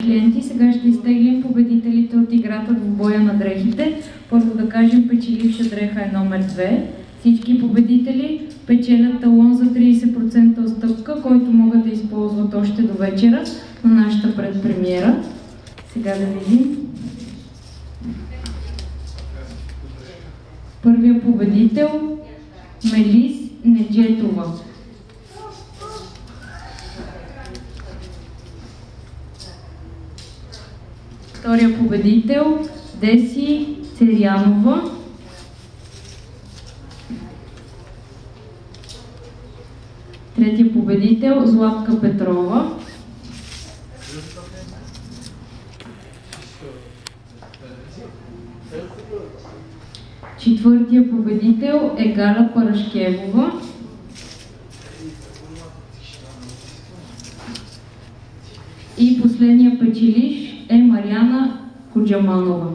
Клиенти, сега ще изтеглим победителите от играта в боя на дрехите. Първо да кажем, печеливша дреха е номер 2. Всички победители печелят талон за 30% отстъпка, който могат да използват още до вечера на нашата предпремиера. Сега да видим. Първият победител Мелис Неджетова. Втория победител Деси Церянова. Третия победител Златка Петрова. Четвъртия победител е Галя Парашкевова. И последния печелиш е Мариана Коджаманова.